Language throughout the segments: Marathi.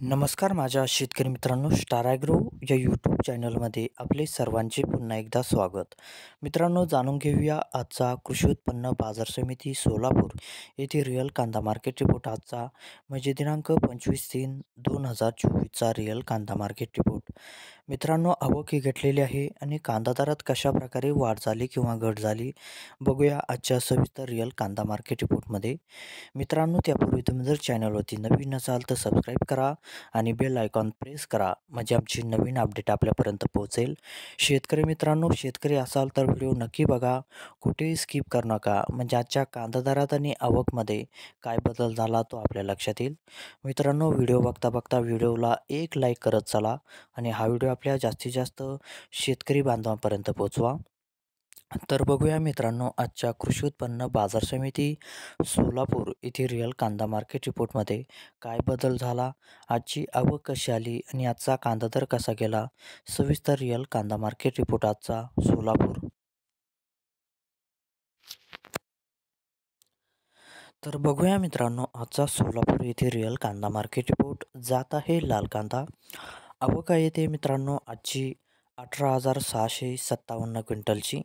नमस्कार माझ्या शेतकरी मित्रांनो, स्टार ॲग्रो या यूट्यूब चॅनलमध्ये आपले सर्वांचे पुन्हा एकदा स्वागत. मित्रांनो, जाणून घेऊया आजचा कृषी उत्पन्न बाजार समिती सोलापूर येथे रिअल कांदा मार्केट रिपोर्ट आजचा म्हणजे दिनांक 25/3/2024चा रिअल कांदा मार्केट रिपोर्ट. मित्रांनो, आवक ही घटलेली आहे आणि कांदा दरात कशा प्रकारे वाढ झाली किंवा घट झाली बघूया आजच्या सविस्तर रिअल कांदा मार्केट रिपोर्टमध्ये. मित्रांनो, त्यापूर्वी तुम्ही जर चॅनलवरती नवीन असाल तर सबस्क्राईब करा आणि बेल आयकॉन प्रेस करा म्हणजे आमची नवीन अपडेट आपल्यापर्यंत पोहोचेल. शेतकरी मित्रांनो, शेतकरी असाल तर व्हिडिओ नक्की बघा, कुठेही स्किप करू नका म्हणजे आजच्या कांदा दरात आणि आवकमध्ये काय बदल झाला तो आपल्या लक्षात येईल. मित्रांनो, व्हिडिओ बघता बघता व्हिडिओला एक लाईक करत चला आणि हा व्हिडिओ आपल्या जास्तीत जास्त शेतकरी बांधवांपर्यंत पोहोचवा. तर बघूया मित्रांनो, आजच्या कृषी उत्पन्न बाजार समिती सोलापूर येथे रिअल कांदा मार्केट रिपोर्टमध्ये काय बदल झाला, आजची आवक कशी आली आणि आजचा कांदा दर कसा गेला. सविस्तर रिअल कांदा मार्केट रिपोर्ट आजचा सोलापूर. तर बघूया मित्रांनो, आजचा सोलापूर येथे रिअल कांदा मार्केट रिपोर्ट. जात आहे लाल कांदा. आवक आहे ते मित्रांनो आजची 18,657 क्विंटलची.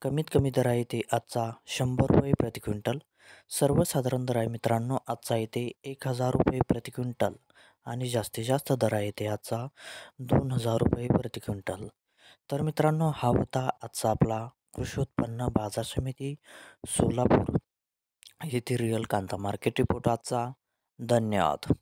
कमीत कमी दर आहे ते आजचा 100 रुपये प्रति क्विंटल. सर्वसाधारण दर आहे मित्रांनो आजचा येते 1,000 रुपये प्रति क्विंटल आणि जास्तीत जास्त दर आहे ते आजचा 2,000 रुपये प्रति क्विंटल. तर मित्रांनो, हा होता आजचा आपला कृषी उत्पन्न बाजार समिती सोलापूर येथे रिअल कांदा मार्केट रिपोर्ट आजचा. धन्यवाद.